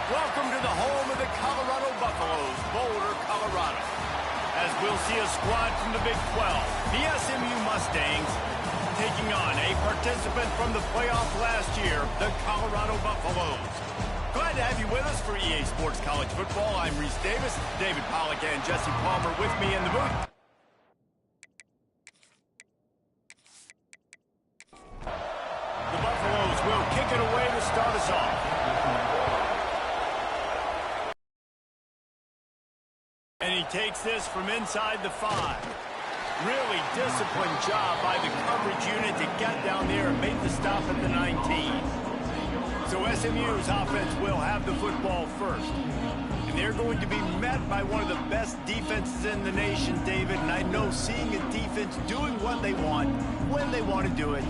Welcome to the home of the Colorado Buffaloes, Boulder, Colorado. As we'll see a squad from the Big 12, the SMU Mustangs, taking on a participant from the playoff last year, the Colorado Buffaloes. Glad to have you with us for EA Sports College Football. I'm Reese Davis, David Pollack and Jesse Palmer with me in the booth. The Buffaloes will kick it away to start us off. And he takes this from inside the 5. Really disciplined job by the coverage unit to get down there and make the stop at the 19. So SMU's offense will have the football first. And they're going to be met by one of the best defenses in the nation, David. And I know seeing a defense doing what they want, when they want to do it,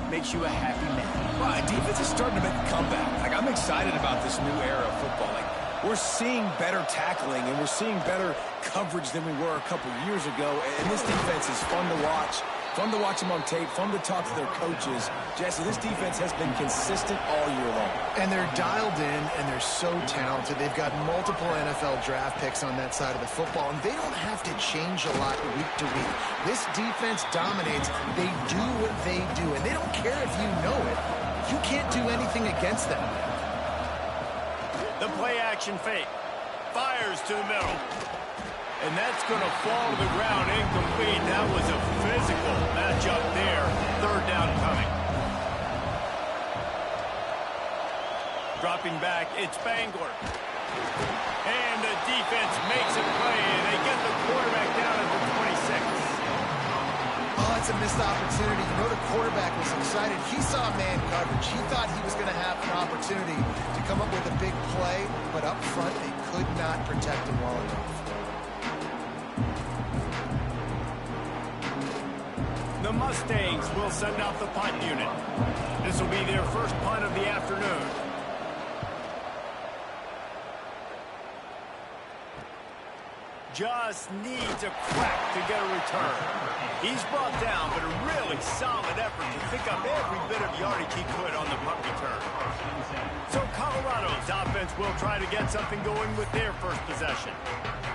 makes you a happy man. Well, defense is starting to make a comeback. I'm excited about this new era of football. We're seeing better tackling, and we're seeing better coverage than we were a couple years ago. And this defense is fun to watch. Fun to watch them on tape. Fun to talk to their coaches. Jesse, this defense has been consistent all year long. And they're dialed in, and they're so talented. They've got multiple NFL draft picks on that side of the football, and they don't have to change a lot week to week. This defense dominates. They do what they do, and they don't care if you know it. You can't do anything against them. The play-action fake. Fires to the middle. And that's going to fall to the ground incomplete. That was a physical matchup there. Third down coming. Dropping back, it's Spangler. And the defense makes a play, and they get the quarterback down at the 26. Oh, it's a missed opportunity. You know the quarterback was excited. He saw man coverage. He thought he was going to have an opportunity to come up with a big play, but up front they could not protect him well enough. The Mustangs will send out the punt unit. This will be their first punt of the afternoon. Just needs a crack to get a return. He's brought down, but a really solid effort to pick up every bit of yardage he could on the punt return. So Colorado's offense will try to get something going with their first possession.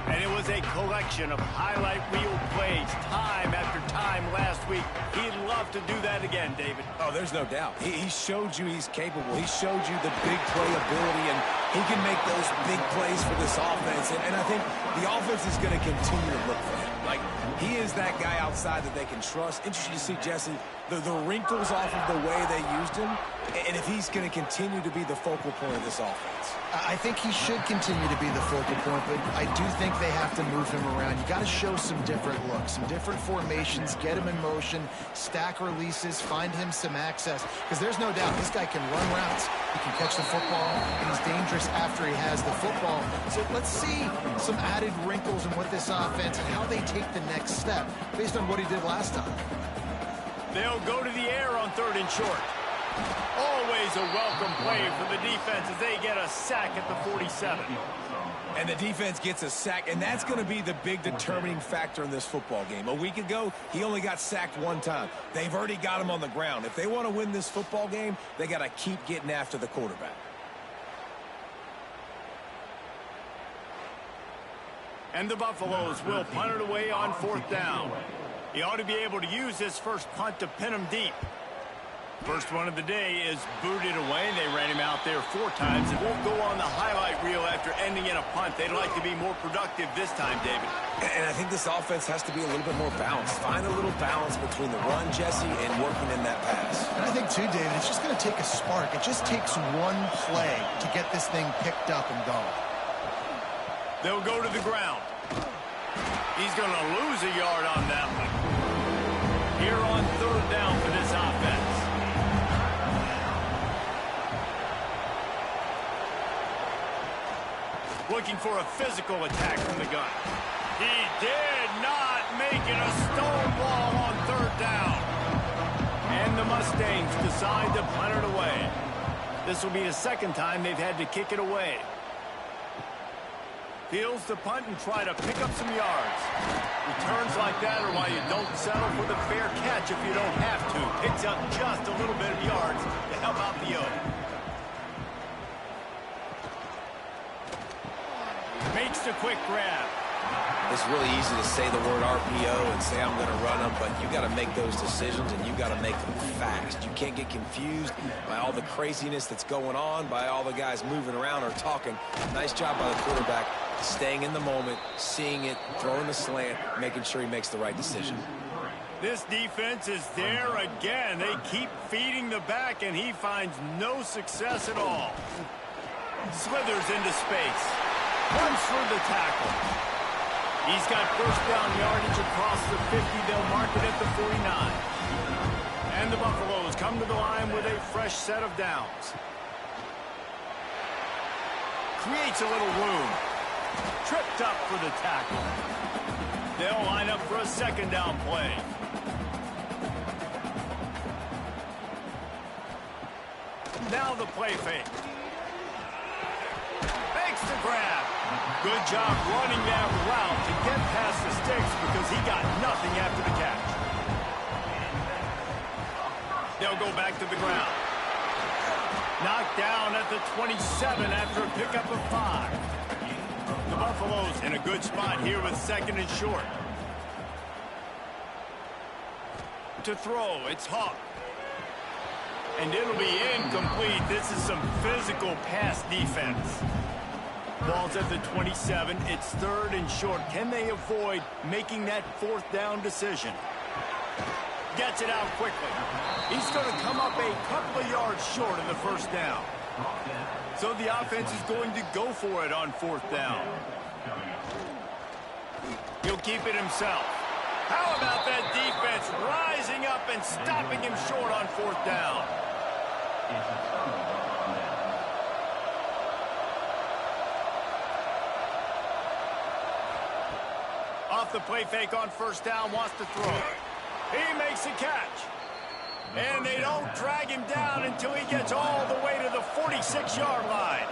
And it was a collection of highlight reel plays time after time last week. He'd love to do that again, David. Oh, there's no doubt. He showed you he's capable. He showed you the big play ability, and he can make those big plays for this offense. And I think the offense is going to continue to look for him. Like, he is that guy outside that they can trust. Interesting to see, Jesse, the wrinkles off of the way they used him, and if he's going to continue to be the focal point of this offense. I think he should continue to be the focal point, but I do think they have to move him around. You got to show some different looks, some different formations, get him in motion, stack releases, find him some access, because there's no doubt this guy can run routes, he can catch the football, and he's dangerous after he has the football. So let's see some added wrinkles in what this offense and how they take the next step based on what he did last time. They'll go to the air on 3rd and short. Always a welcome play for the defense as they get a sack at the 47. And the defense gets a sack, and that's going to be the big determining factor in this football game. A week ago, he only got sacked one time. They've already got him on the ground. If they want to win this football game, they got to keep getting after the quarterback. And the Buffaloes will punt it away on 4th down. He ought to be able to use this first punt to pin him deep. First one of the day is booted away. They ran him out there 4 times. It won't go on the highlight reel after ending in a punt. They'd like to be more productive this time, David. And I think this offense has to be a little bit more balanced. Find a little balance between the run, Jesse, and working in that pass. And I think, too, David, it's just going to take a spark. It just takes one play to get this thing picked up and going. They'll go to the ground. He's going to lose a yard on that one. Here on 3rd down for this offense. Looking for a physical attack from the gun. He did not make it a stonewall on 3rd down. And the Mustangs decide to punt it away. This will be the second time they've had to kick it away. Fields the punt and try to pick up some yards. Returns like that are why you don't settle for the fair catch if you don't have to. Picks up just a little bit of yards to help out the yoke. Makes the quick grab. It's really easy to say the word RPO and say I'm going to run them, but you got to make those decisions, and you got to make them fast. You can't get confused by all the craziness that's going on, by all the guys moving around or talking. Nice job by the quarterback, staying in the moment, seeing it, throwing the slant, making sure he makes the right decision. This defense is there again. They keep feeding the back, and he finds no success at all. Slithers into space. Runs for the tackle. He's got first down yardage across the 50. They'll mark it at the 49. And the Buffaloes come to the line with a fresh set of downs. Creates a little room. Tripped up for the tackle. They'll line up for a second down play. Now the play fake. Makes the grab. Good job running that route to get past the sticks because he got nothing after the catch. They'll go back to the ground. Knocked down at the 27 after a pickup of 5. The Buffaloes in a good spot here with second and short. To throw, it's Hawk. And it'll be incomplete. This is some physical pass defense. Ball's at the 27. It's third and short. Can they avoid making that fourth down decision? Gets it out quickly. He's going to come up a couple of yards short of the first down. So the offense is going to go for it on fourth down. He'll keep it himself. How about that defense rising up and stopping him short on fourth down? Off the play fake on first down, wants to throw. He makes a catch. And they don't drag him down until he gets all the way to the 46-yard line.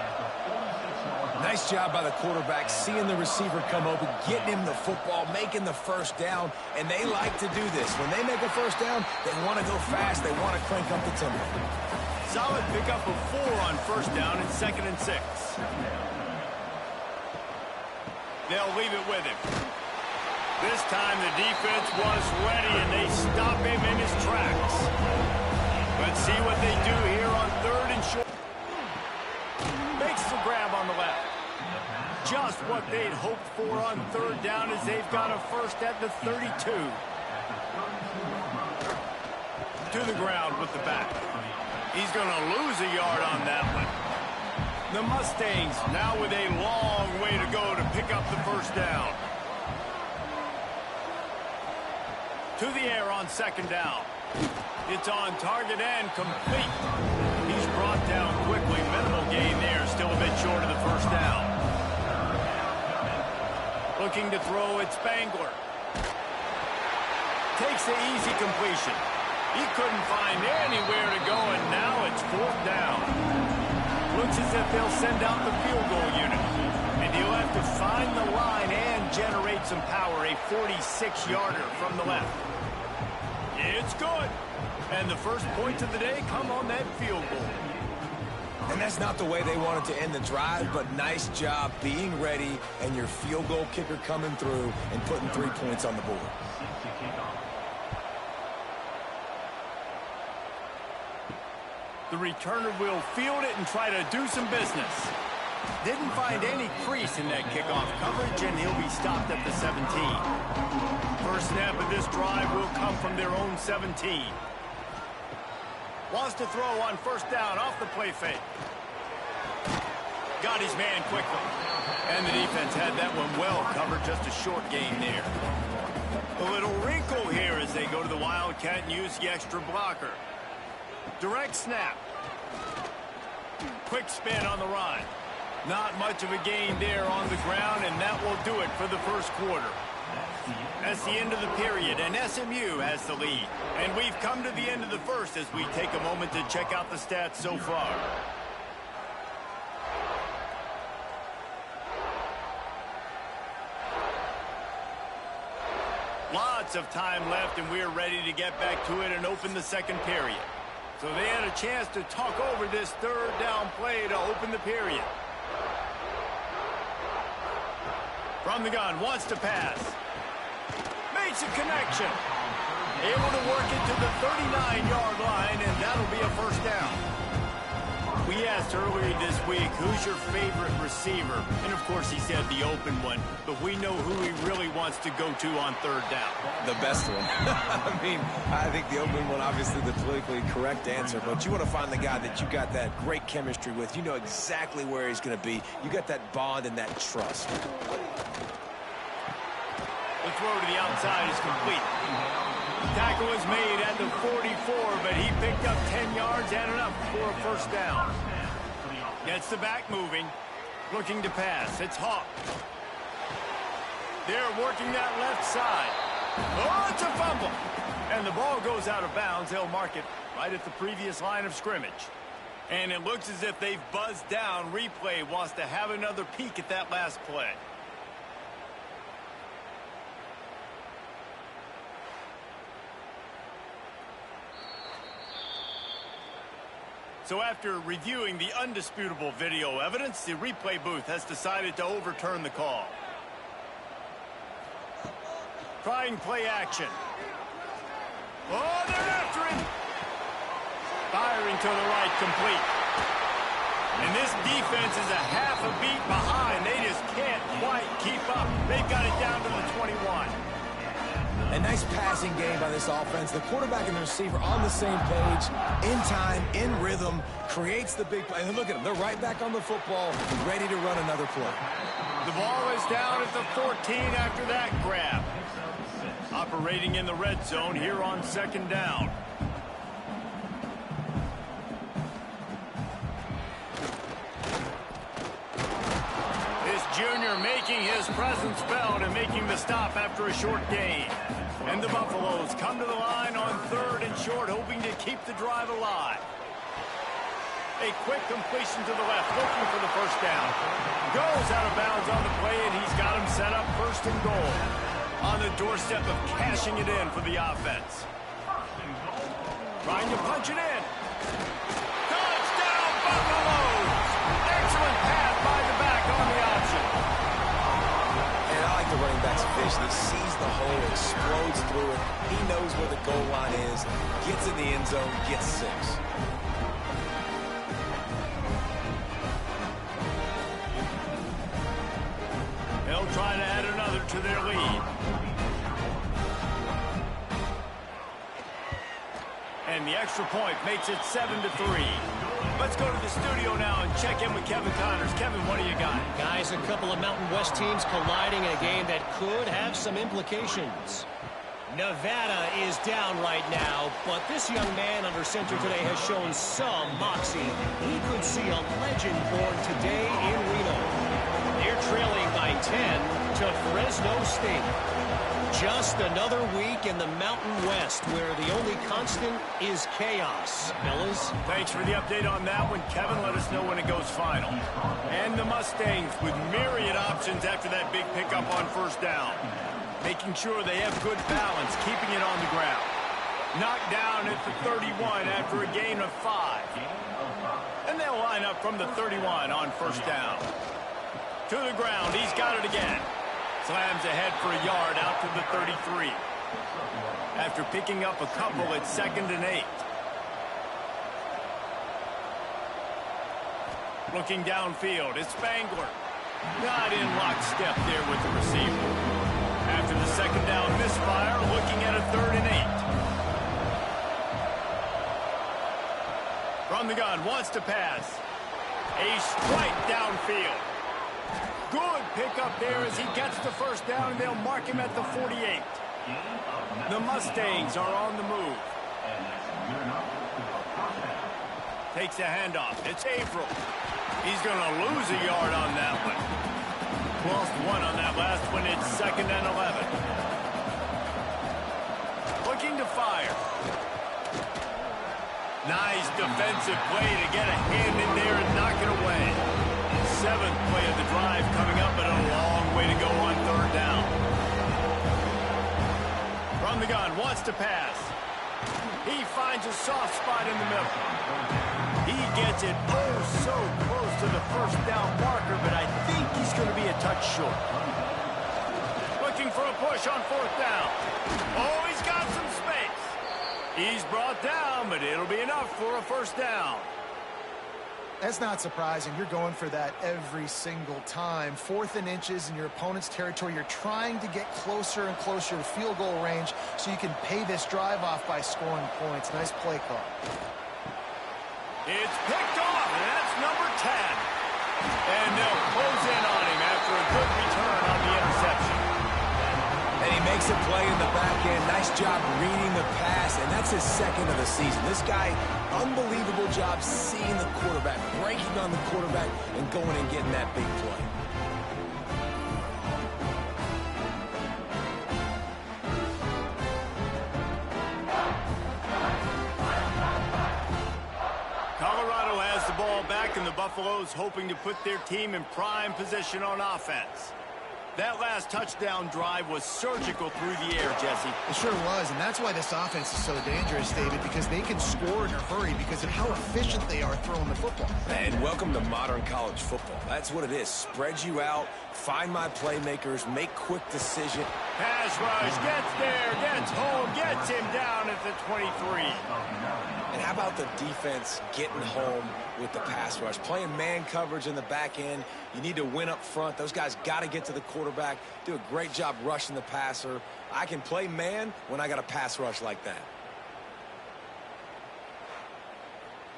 Nice job by the quarterback, seeing the receiver come open, getting him the football, making the first down, and they like to do this. When they make a first down, they want to go fast, they want to crank up the tempo. Solid pickup of 4 on first down and second and 6. They'll leave it with him. This time the defense was ready, and they stop him in his tracks. Let's see what they do here on third and short. Makes the grab on the left. Just what they'd hoped for on third down as they've got a first at the 32. To the ground with the back. He's going to lose a yard on that one. The Mustangs now with a long way to go to pick up the first down. To the air on second down. It's on target and complete. He's brought down quickly. Minimal gain there. Still a bit short of the first down. Looking to throw, it's Spangler. Takes the easy completion. He couldn't find anywhere to go, and now it's fourth down. Looks as if they'll send out the field goal unit. And he'll have to find the line and generate some power. A 46-yarder from the left. It's good. And the first points of the day come on that field goal. And that's not the way they wanted to end the drive, but nice job being ready and your field goal kicker coming through and putting 3 points on the board. The returner will field it and try to do some business. Didn't find any crease in that kickoff coverage, and he'll be stopped at the 17. First snap of this drive will come from their own 17. Wants to throw on first down off the play fake. Got his man quickly. And the defense had that one well covered, just a short gain there. A little wrinkle here as they go to the Wildcat and use the extra blocker. Direct snap. Quick spin on the run. Not much of a gain there on the ground, and that will do it for the first quarter. That's the end of the period, and SMU has the lead. And we've come to the end of the first as we take a moment to check out the stats so far. Lots of time left, and we're ready to get back to it and open the second period. So they had a chance to talk over this third down play to open the period. From the gun, wants to pass. Makes a connection. Able to work it to the 39-yard line, and that'll be a first down. We asked earlier this week, who's your favorite receiver? And, of course, he said the open one. But we know who he really wants to go to on third down. The best one. I mean, I think the open one, obviously the politically correct answer. But you want to find the guy that you got that great chemistry with. You know exactly where he's going to be. You got that bond and that trust. The throw to the outside is complete. Tackle was made at the 44, but he picked up 10 yards and enough for a first down. Gets the back moving, looking to pass. It's Hawk. They're working that left side. Oh, it's a fumble. And the ball goes out of bounds. They'll mark it right at the previous line of scrimmage. And it looks as if they've buzzed down. Replay wants to have another peek at that last play. So after reviewing the undisputable video evidence, the replay booth has decided to overturn the call. Trying play action. Oh, they're after him. Firing to the right, complete. And this defense is a half a beat behind. They just can't quite keep up. They've got it down to the 21. A nice passing game by this offense. The quarterback and the receiver on the same page, in time, in rhythm, creates the big play. And look at them. They're right back on the football, ready to run another play. The ball is down at the 14 after that grab. Operating in the red zone here on second down. This junior making his presence felt and making the stop after a short gain. And the Buffaloes come to the line on third and short, hoping to keep the drive alive. A quick completion to the left, looking for the first down. Goes out of bounds on the play, and he's got him set up first and goal. On the doorstep of cashing it in for the offense. Trying to punch it in. Touchdown, Buffaloes! Excellent pass by the back on the option. And I like the running back's vision. He sees the hole, explodes through it. He knows where the goal line is, gets in the end zone, gets 6. They'll try to add another to their lead. And the extra point makes it 7-3. Let's go to the studio now and check in with Kevin Connors. Kevin, what do you got? Guys, a couple of Mountain West teams colliding in a game that could have some implications. Nevada is down right now, but this young man under center today has shown some moxie. He could see a legend born today in Reno. They're trailing by 10 to Fresno State. Just another week in the Mountain West where the only constant is chaos. Fellas? Thanks for the update on that one, Kevin. Let us know when it goes final. And the Mustangs with myriad options after that big pickup on first down. Making sure they have good balance, keeping it on the ground. Knocked down at the 31 after a gain of 5. And they'll line up from the 31 on first down. To the ground, he's got it again. Slams ahead for a yard out to the 33. After picking up a couple at 2nd and 8. Looking downfield, it's Spangler. Not in lockstep there with the receiver. After the second down misfire, looking at a 3rd and 8. From the gun, wants to pass. A strike downfield. Good pickup there as he gets the first down, and they'll mark him at the 48. The Mustangs are on the move. Takes a handoff. It's April. He's going to lose a yard on that one. Lost 1 on that last one. It's 2nd and 11. Looking to fire. Nice defensive play to get a hand in there and knock it away. 7th play of the drive coming up, but a long way to go on 3rd down. From the gun, wants to pass. He finds a soft spot in the middle. He gets it oh so close to the first down marker, but I think he's going to be a touch short. push on 4th down. Oh, he's got some space. He's brought down, but it'll be enough for a 1st down. That's not surprising. You're going for that every single time. 4th and inches in your opponent's territory. You're trying to get closer and closer to field goal range so you can pay this drive off by scoring points. Nice play call. It's picked off, and that's number 10. And they'll close in on him after a good return on the interception. And he makes a play in the back end. Nice job reading the pass, and that's his 2nd of the season. This guy, unbelievable job seeing the quarterback, breaking on the quarterback, and going and getting that big play. Colorado has the ball back, and the Buffaloes hoping to put their team in prime position on offense. That last touchdown drive was surgical through the air, Jesse. It sure was, and that's why this offense is so dangerous, David, because they can score in a hurry because of how efficient they are throwing the football. And welcome to modern college football. That's what it is. Spread you out, find my playmakers, make quick decisions. Pass rush, gets there, gets home, gets him down at the 23. And how about the defense getting home with the pass rush? Playing man coverage in the back end. You need to win up front. Those guys got to get to the quarterback. Do a great job rushing the passer. I can play man when I got a pass rush like that.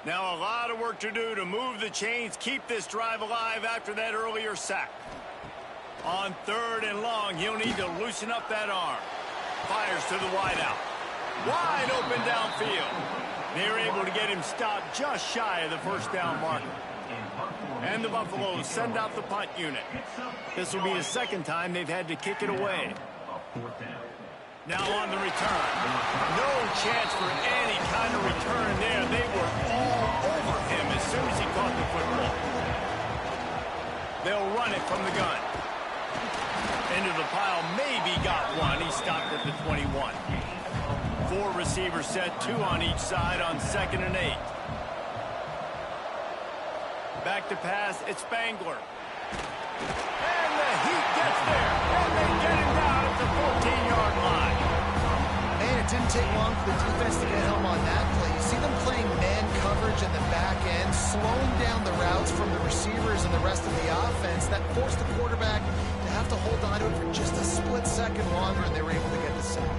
Now a lot of work to do to move the chains, keep this drive alive after that earlier sack. On 3rd and long, he'll need to loosen up that arm. Fires to the wideout. Wide open downfield. They're able to get him stopped just shy of the 1st down marker. And the Buffaloes send out the punt unit. This will be the 2nd time they've had to kick it away. Now on the return. No chance for any kind of return there. They were all over him as soon as he caught the football. They'll run it from the gun. Into the pile, maybe got one. He stopped at the 21. 4 receivers set, 2 on each side on 2nd and 8. Back to pass, it's Spangler. And the Heat gets there, and they get him down at the 14-yard line. Man, it didn't take long for the defense to get home on that play. You see them playing man coverage in the back end, slowing down the routes from the receivers and the rest of the offense. That forced the quarterback to have to hold on to it for just a split second longer, and they were able to get the sack.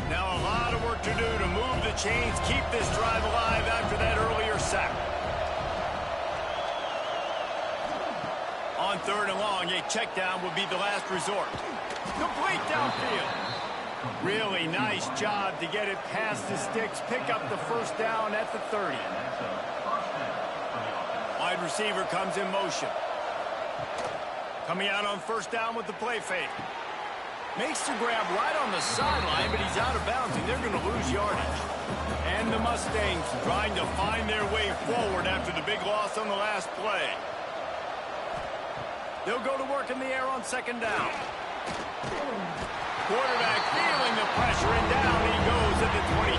Now a lot of work to do to move the chains, keep this drive alive after that earlier sack. On 3rd and long, a check down would be the last resort. Complete downfield. Really nice job to get it past the sticks, pick up the 1st down at the 30. Wide receiver comes in motion. Coming out on 1st down with the play fake. Makes the grab right on the sideline, but he's out of bounds, and they're going to lose yardage. And the Mustangs trying to find their way forward after the big loss on the last play. They'll go to work in the air on 2nd down. Quarterback feeling the pressure, and down he goes at the 22.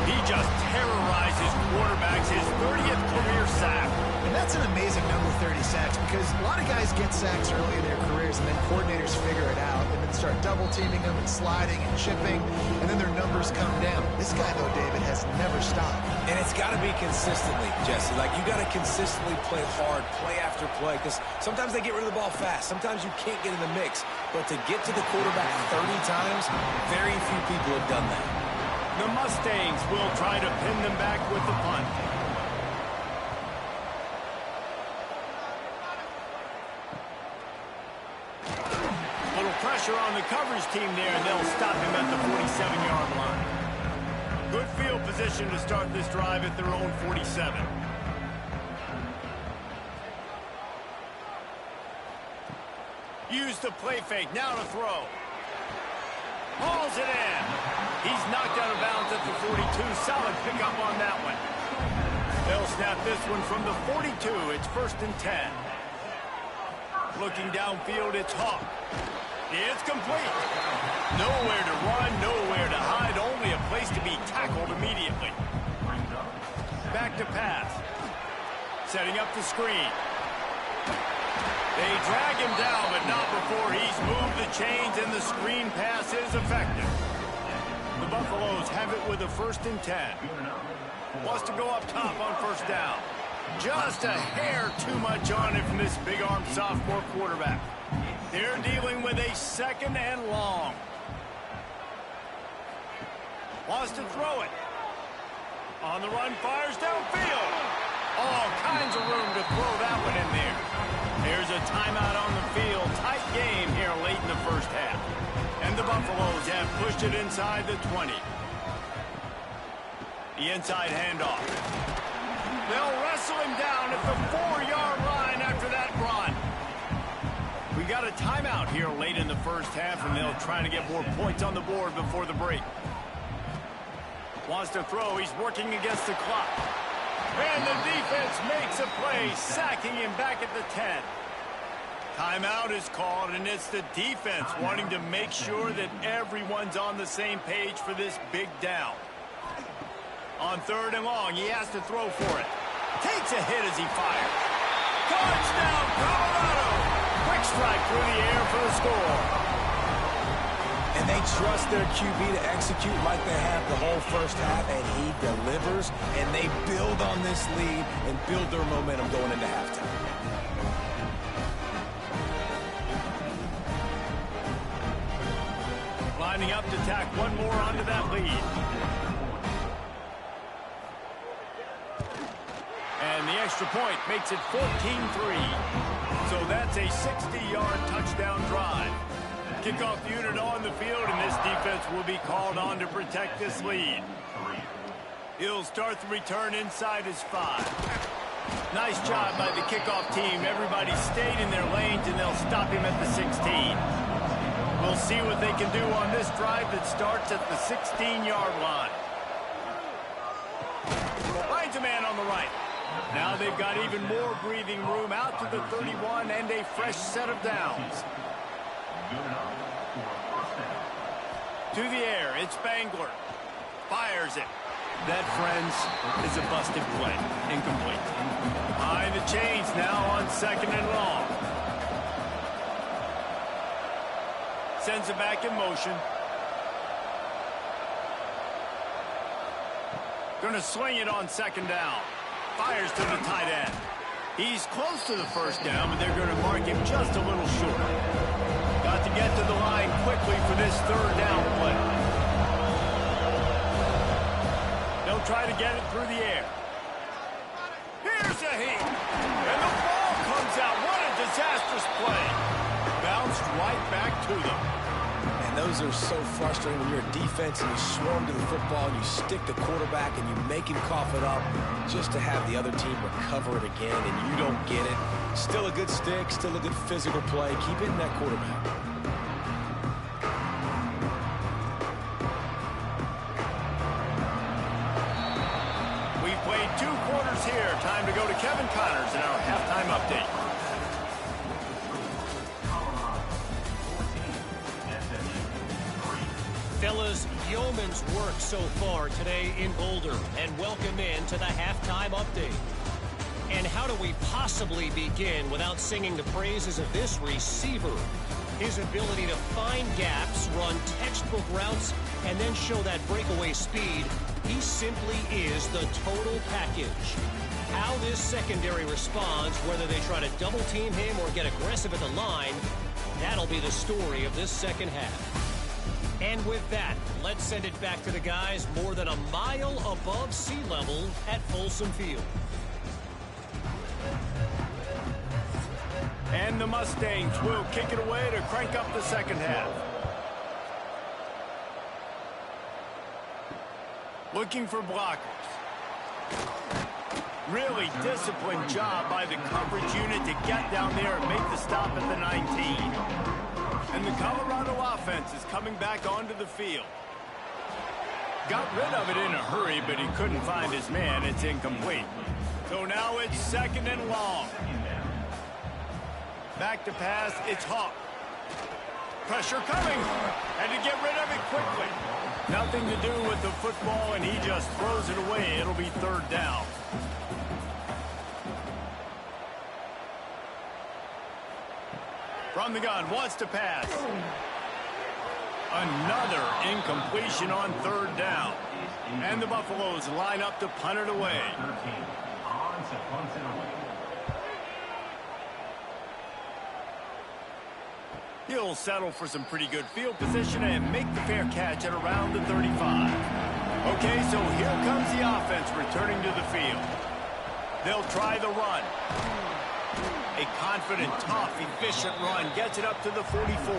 He just terrorizes quarterbacks, his 30th career sack. And that's an amazing number, 30 sacks, because a lot of guys get sacks early in their careers, and then coordinators figure it out and then start double-teaming them and sliding and chipping, and then their numbers come down. This guy, though, David, has never stopped. And it's got to be consistently, Jesse. Like, you got to consistently play hard, play after play, because sometimes they get rid of the ball fast. Sometimes you can't get in the mix. But to get to the quarterback 30 times, very few people have done that. The Mustangs will try to pin them back with the punt. Little pressure on the coverage team there, and they'll stop him at the 47-yard line. Good field position to start this drive at their own 47. Use the play fake, now to throw. Hauls it in. He's knocked out of bounds at the 42. Solid pickup on that one. They'll snap this one from the 42. It's 1st and 10. Looking downfield, it's Hawk. It's complete. Nowhere to run, nowhere to hide, only a place to be tackled immediately. Back to pass. Setting up the screen. They drag him down, but not before he's moved the chains and the screen pass is effective. The Buffaloes have it with a 1st and 10. Wants to go up top on 1st down. Just a hair too much on it from this big-arm sophomore quarterback. They're dealing with a 2nd and long. Wants to throw it. On the run, fires downfield. All kinds of room to throw that one in there. There's a timeout on the field. Tight game here late in the 1st half. And the Buffaloes have pushed it inside the 20. The inside handoff. They'll wrestle him down at the 4-yard line after that run. We got a timeout here late in the 1st half, and they'll try to get more points on the board before the break. Wants to throw. He's working against the clock. And the defense makes a play, sacking him back at the 10. Timeout is called, and it's the defense wanting to make sure that everyone's on the same page for this big down. On 3rd and long, he has to throw for it. Takes a hit as he fires. Touchdown, Colorado! Quick strike through the air for the score. And they trust their QB to execute like they have the whole 1st half, and he delivers, and they build on this lead and build their momentum going into halftime. Lining up to tack one more onto that lead. And the extra point makes it 14-3. So that's a 60-yard touchdown drive. Kickoff unit on the field, and this defense will be called on to protect this lead. He'll start the return inside his 5. Nice job by the kickoff team. Everybody stayed in their lanes, and they'll stop him at the 16. We'll see what they can do on this drive that starts at the 16-yard line. Finds a man on the right. Now they've got even more breathing room out to the 31 and a fresh set of downs. To the air, it's Spangler. Fires it. That, friends, is a busted play. Incomplete. Behind the chains now on 2nd and long. Sends it back in motion. Gonna swing it on 2nd down. Fires to the tight end. He's close to the 1st down, but they're gonna mark him just a little short. Got to get to the line quickly for this 3rd down play. They'll try to get it through the air. Here's a heat. And the ball comes out. What a disastrous play. Bounced right back to them. And those are so frustrating when you're a defense and you swarm to the football and you stick the quarterback and you make him cough it up just to have the other team recover it again and you don't get it. Still a good stick, still a good physical play. Keep hitting that quarterback. We've played 2 quarters here. Time to go to Kevin Connors in our halftime update. Fellas, yeoman's work so far today in Boulder, and welcome in to the halftime update. And how do we possibly begin without singing the praises of this receiver? His ability to find gaps, run textbook routes, and then show that breakaway speed. He simply is the total package. How this secondary responds, whether they try to double team him or get aggressive at the line, that'll be the story of this 2nd half. And with that, let's send it back to the guys more than a mile above sea level at Folsom Field. And the Mustangs will kick it away to crank up the 2nd half. Looking for blockers. Really disciplined job by the coverage unit to get down there and make the stop at the 19. And the Colorado offense is coming back onto the field. Got rid of it in a hurry, but he couldn't find his man. It's incomplete. So now it's 2nd and long. Back to pass, it's Hawk. Pressure coming, and to get rid of it quickly. Nothing to do with the football, and he just throws it away. It'll be 3rd down. From the gun, wants to pass. Another incompletion on third down. And the Buffaloes line up to punt it away. He'll settle for some pretty good field position and make the fair catch at around the 35. Okay, so here comes the offense returning to the field. They'll try the run. A confident, tough, efficient run gets it up to the 44.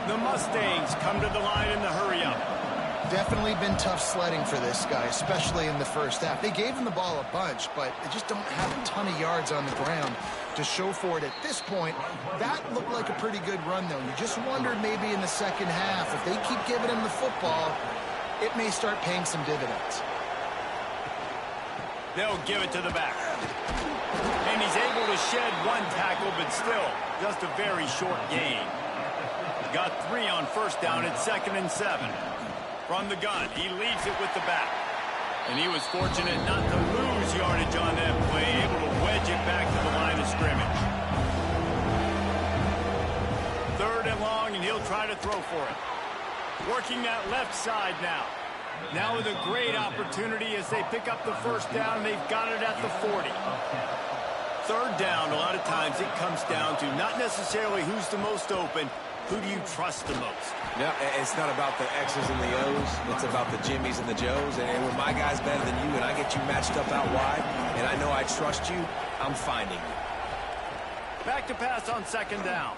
The Mustangs come to the line in the hurry-up. Definitely been tough sledding for this guy, especially in the first half. They gave him the ball a bunch, but they just don't have a ton of yards on the ground to show for it at this point. That looked like a pretty good run, though. You just wondered maybe in the second half, if they keep giving him the football, it may start paying some dividends. They'll give it to the back. And he's able to shed one tackle, but still, just a very short gain. Got 3 on first down at 2nd and 7. From the gun, he leaves it with the back. And he was fortunate not to lose yardage on that play, able to wedge it back to the line of scrimmage. 3rd and long, and he'll try to throw for it. Working that left side now. Now with a great opportunity as they pick up the first down, they've got it at the 40. 3rd down, a lot of times it comes down to not necessarily who's the most open, who do you trust the most? No, it's not about the X's and the O's. It's about the Jimmys and the Joes. And when my guy's better than you and I get you matched up out wide, and I know I trust you, I'm finding you. Back to pass on 2nd down.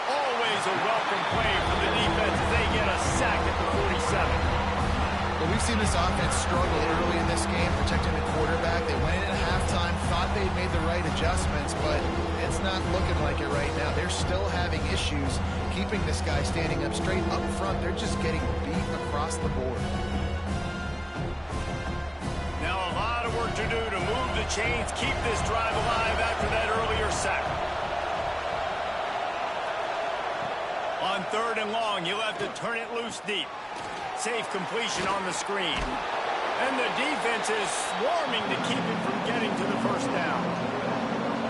Always a welcome play for the defense as they get a sack at the 47. Well, we've seen this offense struggle early in this game, protecting the quarterback. They went in at halftime, thought they'd made the right adjustments, but it's not looking like it right now. They're still having issues keeping this guy standing up straight up front. They're just getting beat across the board. Now a lot of work to do to move the chains, keep this drive alive after that earlier sack. On 3rd and long, you'll have to turn it loose deep. Safe completion on the screen. And the defense is swarming to keep it from getting to the first down.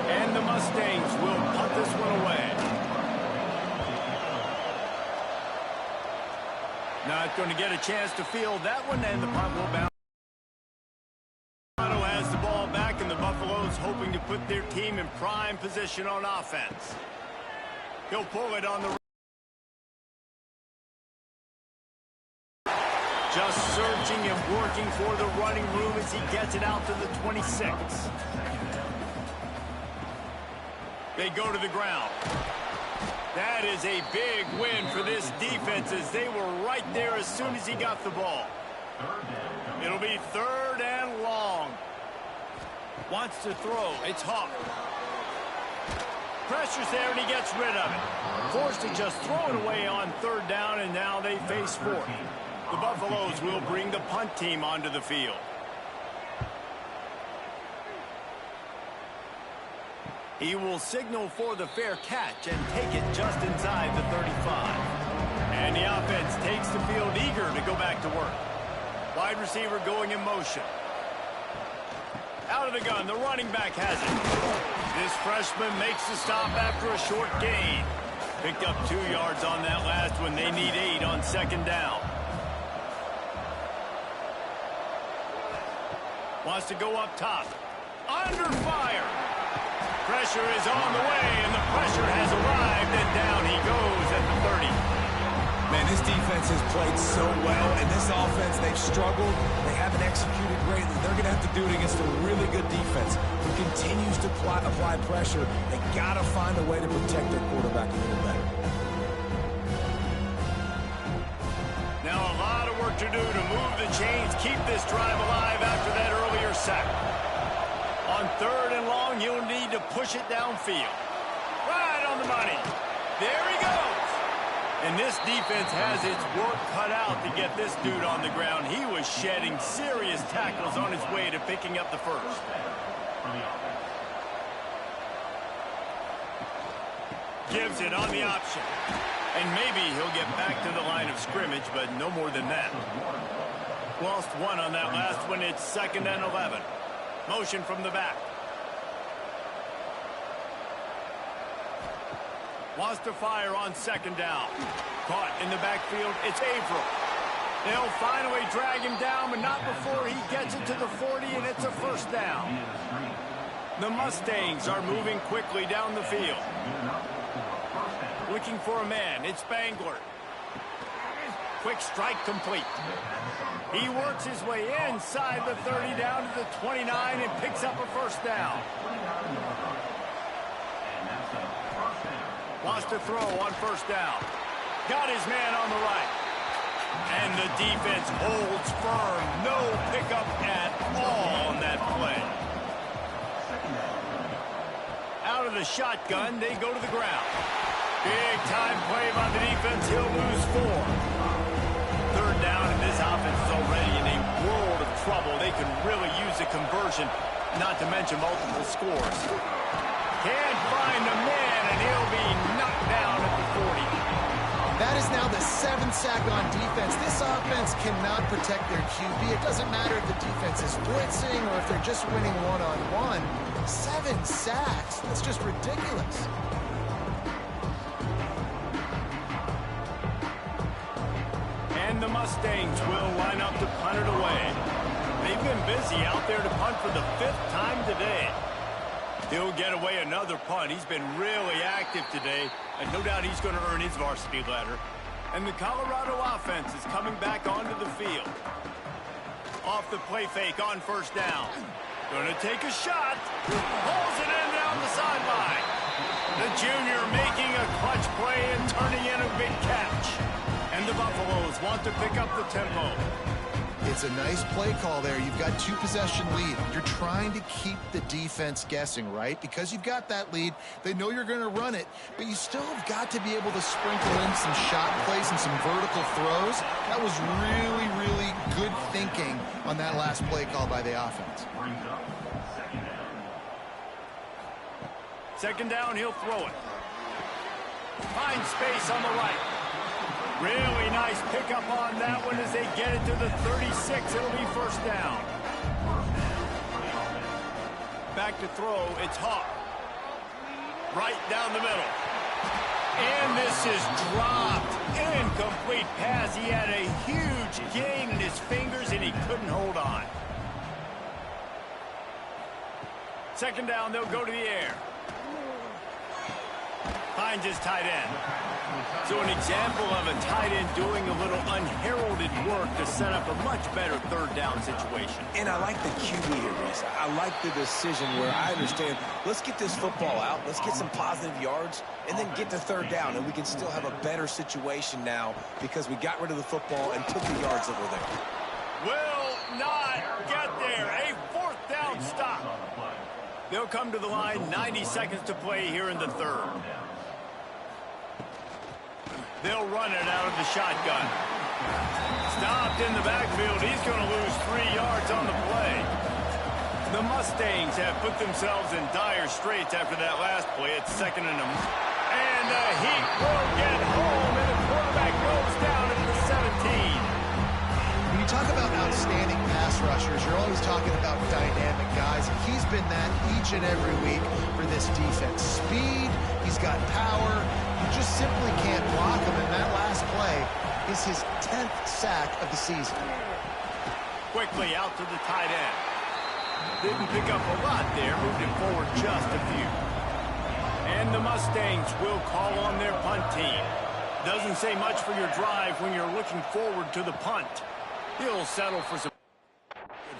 And the Mustangs will punt this one away. Not going to get a chance to field that one, and the punt will bounce. Has the ball back, and the Buffaloes hoping to put their team in prime position on offense. He'll pull it on the just searching and working for the running room as he gets it out to the 26. They go to the ground. That is a big win for this defense as they were right there as soon as he got the ball. It'll be 3rd and long. Wants to throw. It's Hawk. Pressure's there and he gets rid of it. Forced to just throw it away on 3rd down, and now they face 4th. The Buffaloes will bring the punt team onto the field. He will signal for the fair catch and take it just inside the 35. And the offense takes the field eager to go back to work. Wide receiver going in motion. Out of the gun, the running back has it. This freshman makes the stop after a short gain. Picked up 2 yards on that last one. They need 8 on 2nd down. Wants to go up top. Under fire. Pressure is on the way, and the pressure has arrived, and down he goes at the 30. Man, this defense has played so well, and this offense, they've struggled. They haven't executed greatly. They're going to have to do it against a really good defense who continues to apply pressure. They got to find a way to protect their quarterback a little better. Now a lot of work to do to move the chains, keep this drive alive after that earlier sack. On 3rd and long, you'll need to push it downfield. Right on the money. There he goes. And this defense has its work cut out to get this dude on the ground. He was shedding serious tackles on his way to picking up the first. Gives it on the option. And maybe he'll get back to the line of scrimmage, but no more than that. Lost 1 on that last one. It's 2nd and 11. Motion from the back. Wants to fire on second down. Caught in the backfield. It's Averill. They'll finally drag him down, but not before he gets it to the 40, and it's a first down. The Mustangs are moving quickly down the field. Looking for a man. It's Spangler. Quick strike complete. He works his way inside the 30 down to the 29 and picks up a first down. Wants to throw on first down. Got his man on the right. And the defense holds firm. No pickup at all on that play. Out of the shotgun, they go to the ground. Big time play by the defense. He'll lose 4. Third down, and this offense is already in a world of trouble. They can really use a conversion, not to mention multiple scores. Can't find a man, and he'll be knocked down at the 40. That is now the 7th sack on defense. This offense cannot protect their QB. It doesn't matter if the defense is blitzing or if they're just winning one-on-one. 7 sacks. That's just ridiculous. And the Mustangs will line up to punt it away. They've been busy out there to punt for the 5th time today. He'll get away another punt. He's been really active today, and no doubt he's going to earn his varsity ladder. And the Colorado offense is coming back onto the field. Off the play fake on first down. Going to take a shot. Pulls it in down the sideline. The junior making a clutch play and turning in a big catch. And the Buffaloes want to pick up the tempo. It's a nice play call there. You've got 2-possession lead. You're trying to keep the defense guessing, right? Because you've got that lead, they know you're going to run it, but you still have got to be able to sprinkle in some shot plays and some vertical throws. That was really, really good thinking on that last play call by the offense. Second down, he'll throw it. Finds space on the right. Really nice pickup on that one as they get it to the 36. It'll be first down. Back to throw. It's Hawk. Right down the middle. And this is dropped. Incomplete pass. He had a huge gain in his fingers and he couldn't hold on. Second down, they'll go to the air. Finds his tight end. So an example of a tight end doing a little unheralded work to set up a much better third down situation. And I like the QB here, Reese. I like the decision where I understand, let's get this football out, let's get some positive yards, and then get to third down, and we can still have a better situation now because we got rid of the football and took the yards that were there. Will not get there. A 4th down stop. They'll come to the line, 90 seconds to play here in the third. They'll run it out of the shotgun. Stopped in the backfield. He's going to lose 3 yards on the play. The Mustangs have put themselves in dire straits after that last play. It's 2nd and 1. And the Heat will get home, and the quarterback goes down at the 17. When you talk about outstanding pass rushers, you're always talking about dynamic guys. And he's been that each and every week for this defense. Speed, he's got power. You just simply can't block him. And that last play is his 10th sack of the season. Quickly out to the tight end. Didn't pick up a lot there. Moved him forward just a few. And the Mustangs will call on their punt team. Doesn't say much for your drive when you're looking forward to the punt. He'll settle for some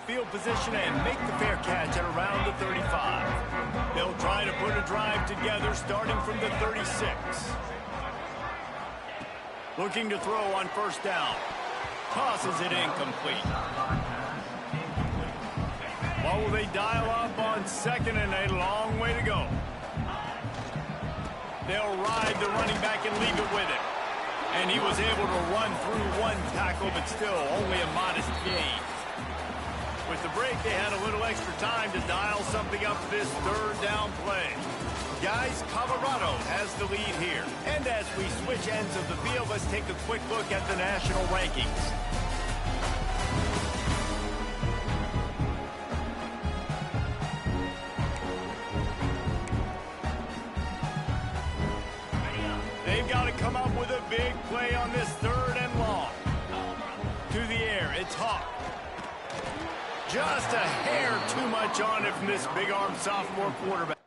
field position and make the fair catch at around the 35. They'll try to put a drive together starting from the 36. Looking to throw on first down. Tosses it incomplete. What will they dial up on 2nd and a long way to go? They'll ride the running back and leave it with him. And he was able to run through 1 tackle, but still only a modest gain. With the break, they had a little extra time to dial something up for this third down play. Guys, Colorado has the lead here. And as we switch ends of the field, let's take a quick look at the national rankings. big play on this 3rd and long. To the air, it's Hawk. Just a hair too much on it from this big-arm sophomore quarterback.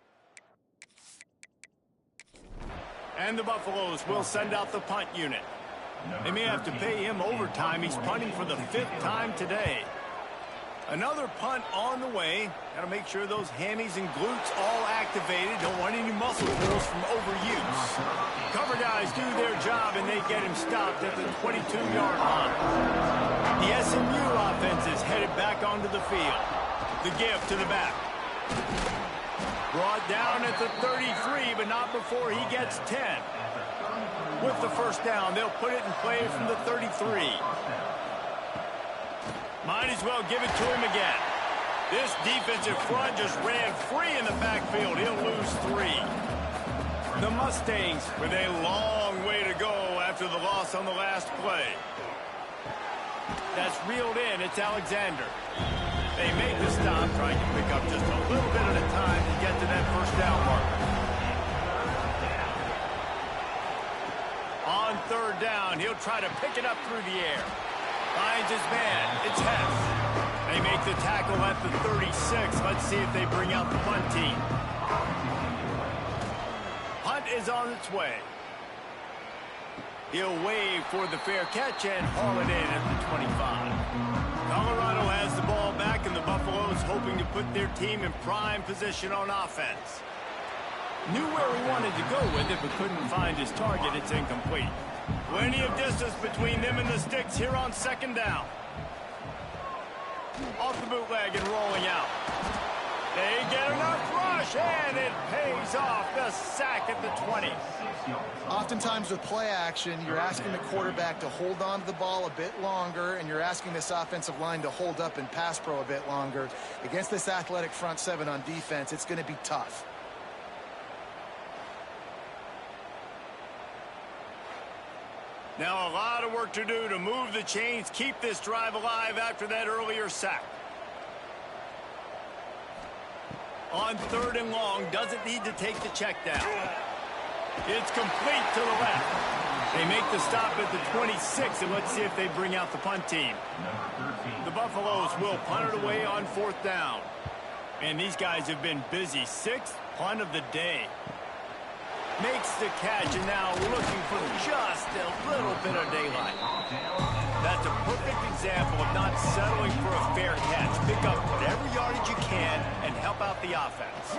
And the Buffaloes will send out the punt unit. They may have to pay him overtime. He's punting for the 5th time today. Another punt on the way. Got to make sure those hammies and glutes all activated. Don't want any muscle pulls from overuse. Cover guys do their job, and they get him stopped at the 22-yard line. The SMU offense is headed back onto the field. The give to the back. Brought down at the 33, but not before he gets 10. With the first down, they'll put it in play from the 33. Might as well give it to him again. This defensive front just ran free in the backfield. He'll lose 3. The Mustangs with a long way to go after the loss on the last play. That's reeled in. It's Alexander. They make the stop, trying to pick up just a little bit at a time to get to that first down marker. On 3rd down, he'll try to pick it up through the air. Finds his man. It's Hess. They make the tackle at the 36. Let's see if they bring out the punt team. Punt is on its way. He'll wave for the fair catch and haul it in at the 25. Colorado has the ball back, and the Buffaloes hoping to put their team in prime position on offense. Knew where he wanted to go with it, but couldn't find his target. It's incomplete. Plenty of distance between them and the sticks here on 2nd down. Off the bootleg and rolling out. They get enough rush, and it pays off. The sack at the 20. Oftentimes with play action, you're asking the quarterback to hold on to the ball a bit longer, and you're asking this offensive line to hold up in pass pro a bit longer. Against this athletic front 7 on defense, it's going to be tough. Now a lot of work to do to move the chains, keep this drive alive after that earlier sack. On 3rd and long, doesn't need to take the check down. It's complete to the left. They make the stop at the 26, and let's see if they bring out the punt team. The Buffaloes will punt it away on 4th down. And these guys have been busy. 6th punt of the day. Makes the catch, and now looking for just a little bit of daylight. That's a perfect example of not settling for a fair catch. Pick up whatever yardage you can and help out the offense.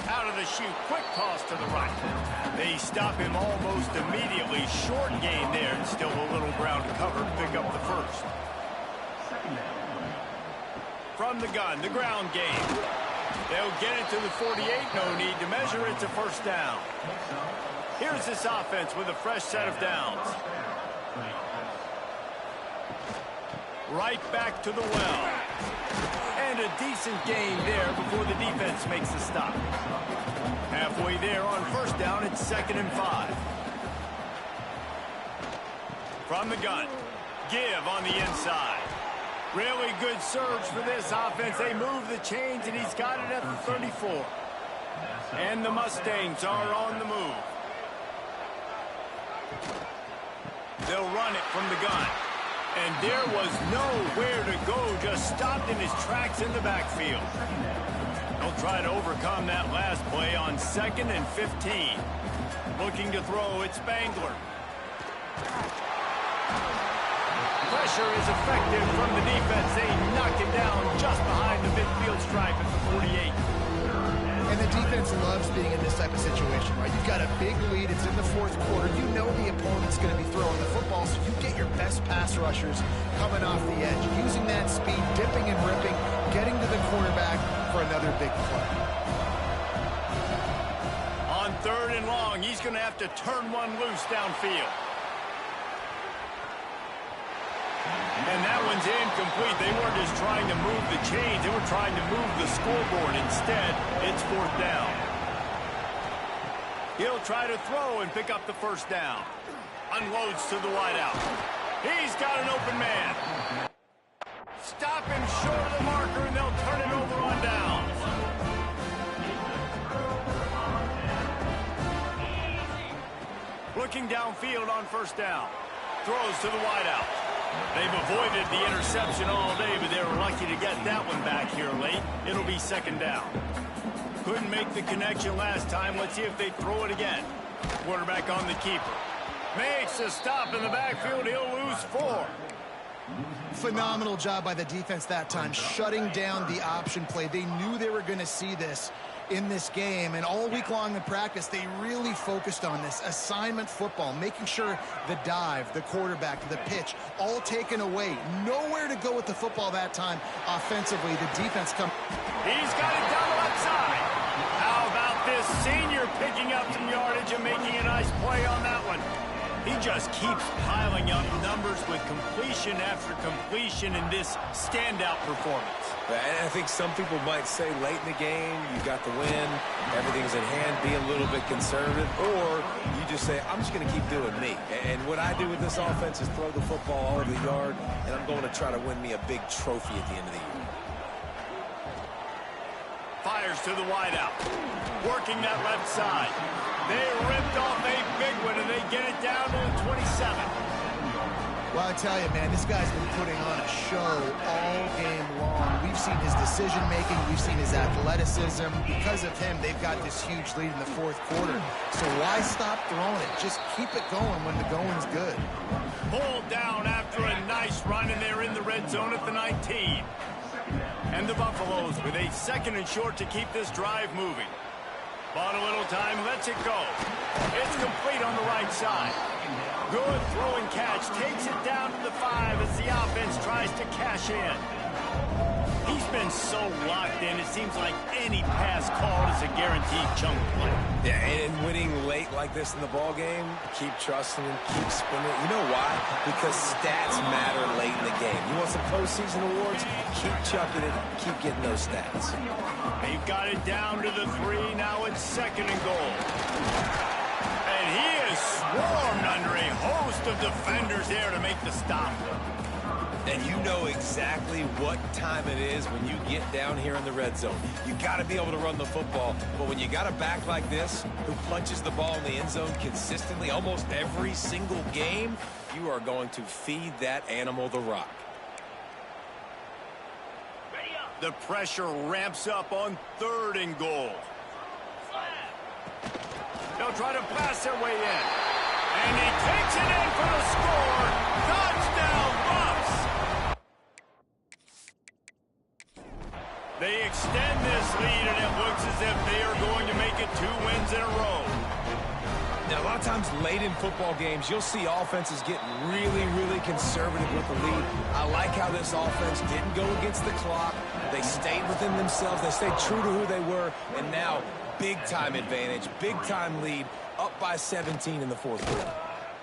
Out of the chute, quick toss to the right. They stop him almost immediately. Short gain there, and still a little ground to cover to pick up the first. From the gun, the ground game. They'll get it to the 48, no need to measure. It's a first down. Here's this offense with a fresh set of downs. Right back to the well. And a decent gain there before the defense makes the stop. Halfway there on first down, it's 2nd and 5. From the gun, give on the inside. Really good surge for this offense. They move the chains, and he's got it at the 34. And the Mustangs are on the move. They'll run it from the gun. And there was nowhere to go, just stopped in his tracks in the backfield. They'll try to overcome that last play on 2nd and 15. Looking to throw, it's Spangler. Pressure is effective from the defense. They knock him down just behind the midfield stripe at the 48. And the defense loves being in this type of situation, right? You've got a big lead. It's in the 4th quarter. You know the opponent's going to be throwing the football, so you get your best pass rushers coming off the edge, using that speed, dipping and ripping, getting to the quarterback for another big play. On 3rd and long, he's going to have to turn one loose downfield. And that one's incomplete. They weren't just trying to move the chains. They were trying to move the scoreboard. Instead, it's 4th down. He'll try to throw and pick up the first down. Unloads to the wideout. He's got an open man. Stop him short of the marker, and they'll turn it over on downs. Working downfield on first down. Throws to the wideout. They've avoided the interception all day, but they were lucky to get that one back here late. It'll be second down. Couldn't make the connection last time. Let's see if they throw it again. Quarterback on the keeper. Makes a stop in the backfield. He'll lose 4. Phenomenal job by the defense that time, shutting down the option play. They knew they were going to see this in this game, and all week long in practice, they really focused on this assignment football, making sure the dive, the quarterback, the pitch, all taken away. Nowhere to go with the football that time offensively. The defense come. He's got it down the left side. How about this senior picking up some yardage and making a nice play on that one? He just keeps piling up numbers with completion after completion in this standout performance. And I think some people might say late in the game, you got the win, everything's in hand, be a little bit conservative, or you just say, I'm just going to keep doing me. And what I do with this offense is throw the football all over the yard, and I'm going to try to win me a big trophy at the end of the year. Fires to the wideout. Working that left side. They ripped off a big one, and they get it down to the 27. Well, I tell you, man, this guy's been putting on a show all game long. We've seen his decision-making. We've seen his athleticism. Because of him, they've got this huge lead in the fourth quarter. So why stop throwing it? Just keep it going when the going's good. Pulled down after a nice run, and they're in the red zone at the 19. And the Buffaloes with a second and short to keep this drive moving. Bought a little time, lets it go. It's complete on the right side. Good throw and catch. Takes it down to the 5 as the offense tries to cash in. He's been so locked in, it seems like any pass call is a guaranteed chunk play. Yeah, and winning late like this in the ball game, keep trusting him, keep spinning. You know why? Because stats matter late in the game. You want some postseason awards? Keep chucking it, keep getting those stats. They've got it down to the 3. Now it's second and goal. And he is swarmed under a host of defenders there to make the stop. And you know exactly what time it is when you get down here in the red zone. You got to be able to run the football. But when you got a back like this who punches the ball in the end zone consistently almost every single game, you are going to feed that animal the rock. The pressure ramps up on third and goal. They'll try to pass their way in. And he takes it in for the score. Touchdown, Buffs! They extend this lead, and it looks as if they are going to make it 2 wins in a row. Now, a lot of times late in football games, you'll see offenses get really, really conservative with the lead. I like how this offense didn't go against the clock. They stayed within themselves. They stayed true to who they were. And now, big-time advantage, big-time lead, up by 17 in the fourth quarter.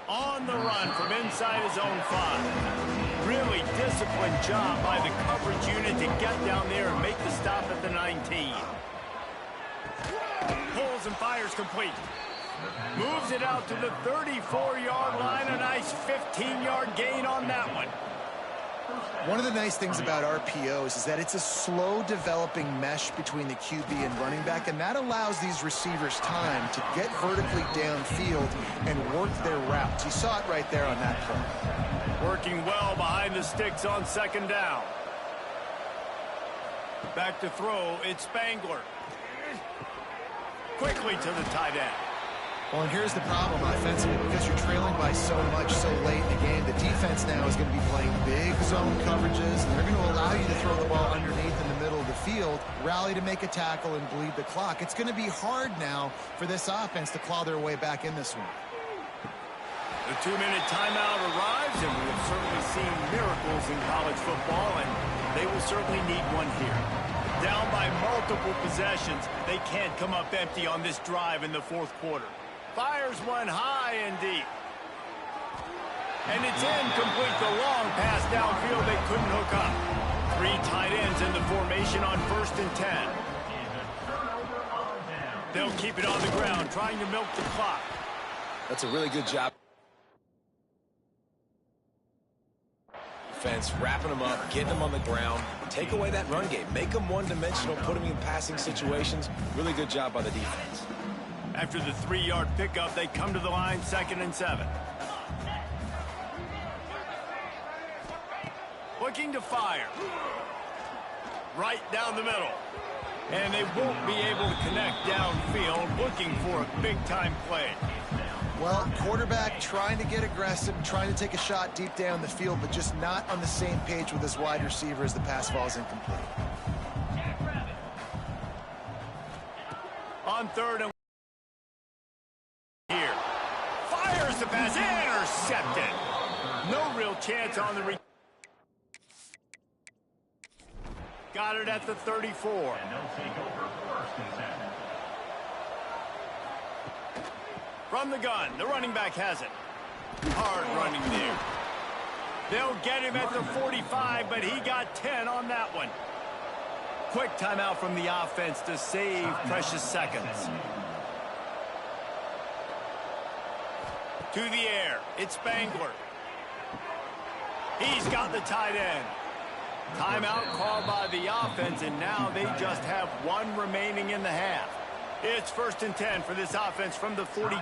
On the run from inside his own 5. Really disciplined job by the coverage unit to get down there and make the stop at the 19. Pulls and fires complete. Moves it out to the 34-yard line. A nice 15-yard gain on that one. One of the nice things about RPOs is that it's a slow developing mesh between the QB and running back, and that allows these receivers time to get vertically downfield and work their routes. You saw it right there on that play. Working well behind the sticks on second down. Back to throw, it's Spangler. Quickly to the tight end. Well, and here's the problem offensively. Because you're trailing by so much so late in the game, the defense now is going to be playing big zone coverages, and they're going to allow you to throw the ball underneath in the middle of the field, rally to make a tackle, and bleed the clock. It's going to be hard now for this offense to claw their way back in this one. The 2-minute timeout arrives, and we have certainly seen miracles in college football, and they will certainly need one here. Down by multiple possessions, they can't come up empty on this drive in the fourth quarter. Fires one high and deep. And it's incomplete. The long pass downfield they couldn't hook up. 3 tight ends in the formation on 1st and 10. They'll keep it on the ground, trying to milk the clock. That's a really good job. Defense wrapping them up, getting them on the ground. Take away that run game. Make them one-dimensional, put them in passing situations. Really good job by the defense. After the 3-yard pickup, they come to the line 2nd and 7. Looking to fire. Right down the middle. And they won't be able to connect downfield, looking for a big-time play. Well, quarterback trying to get aggressive, trying to take a shot deep down the field, but just not on the same page with his wide receiver as the pass falls incomplete. On 3rd and here. Fires the pass. Intercepted. No real chance on the got it at the 34. And they'll take over 1st and 10. From the gun, the running back has it. Hard running there. They'll get him at the 45, but he got 10 on that one. Quick timeout from the offense to save precious seconds. To the air, it's Spangler. He's got the tight end. Timeout called by the offense, and now they just have 1 remaining in the half. It's 1st and 10 for this offense from the 42.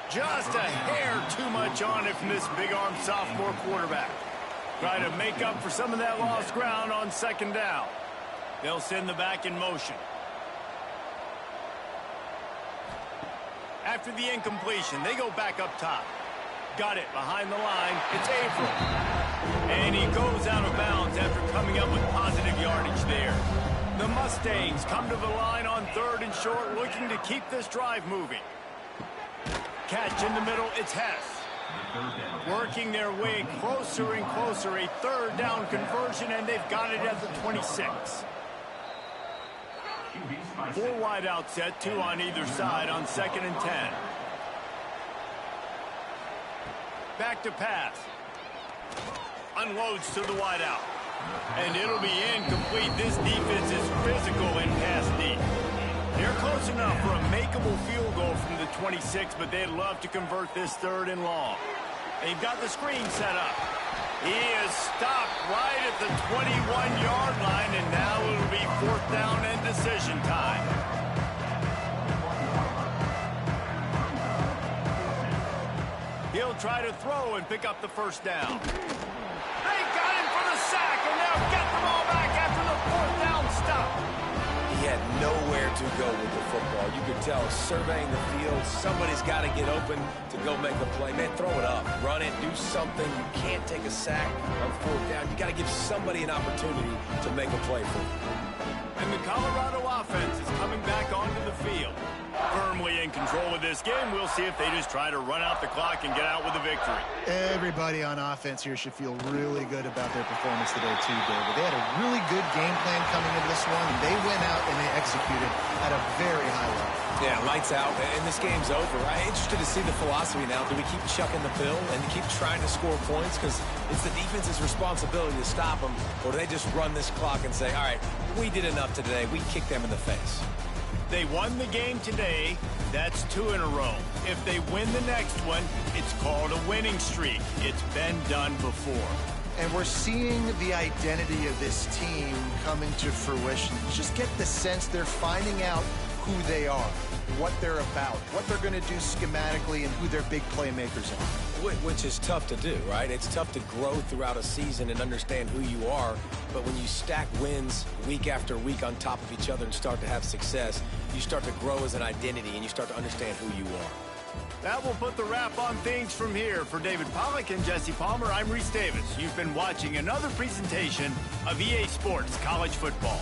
Just a hair too much on it from this big-arm sophomore quarterback. Try to make up for some of that lost ground on 2nd down. They'll send the back in motion. After the incompletion, they go back up top. Got it behind the line. It's April. And he goes out of bounds after coming up with positive yardage there. The Mustangs come to the line on 3rd and short, looking to keep this drive moving. Catch in the middle, it's Hess. Working their way closer and closer, a 3rd down conversion, and they've got it at the 26. 4 wide out set, 2 on either side on 2nd and 10. Back to pass. Unloads to the wide out. And it'll be incomplete. This defense is physical and pass deep. They're close enough for a makeable field goal from the 26, but they'd love to convert this 3rd and long. They've got the screen set up. He is stopped right at the 21-yard line, and now it'll be 4th down and decision time. He'll try to throw and pick up the 1st down. They got him for the sack, and they'll get the ball back after the 4th down stop. He had nowhere to go with the football. You could tell, surveying the field, somebody's got to get open to go make a play. Man, throw it up, run it, do something. You can't take a sack on 4th down. You got to give somebody an opportunity to make a play for you. And the Colorado offense is coming back onto the field. Firmly in control of this game. We'll see if they just try to run out the clock and get out with a victory. Everybody on offense here should feel really good about their performance today, too, David. They had a really good game plan coming into this one, and they went out and they executed at a very high level. Yeah, lights out, and this game's over. I'm interested to see the philosophy now. Do we keep chucking the pill and keep trying to score points? Because it's the defense's responsibility to stop them, or do they just run this clock and say, all right, we did enough today. We kicked them in the face. They won the game today. That's 2 in a row. If they win the next one, it's called a winning streak. It's been done before. And we're seeing the identity of this team coming to fruition. Just get the sense they're finding out who they are, what they're about, what they're going to do schematically, and who their big playmakers are. Which is tough to do, right? It's tough to grow throughout a season and understand who you are, but when you stack wins week after week on top of each other and start to have success, you start to grow as an identity and you start to understand who you are. That will put the wrap on things from here. For David Pollack and Jesse Palmer, I'm Reese Davis. You've been watching another presentation of EA Sports College Football.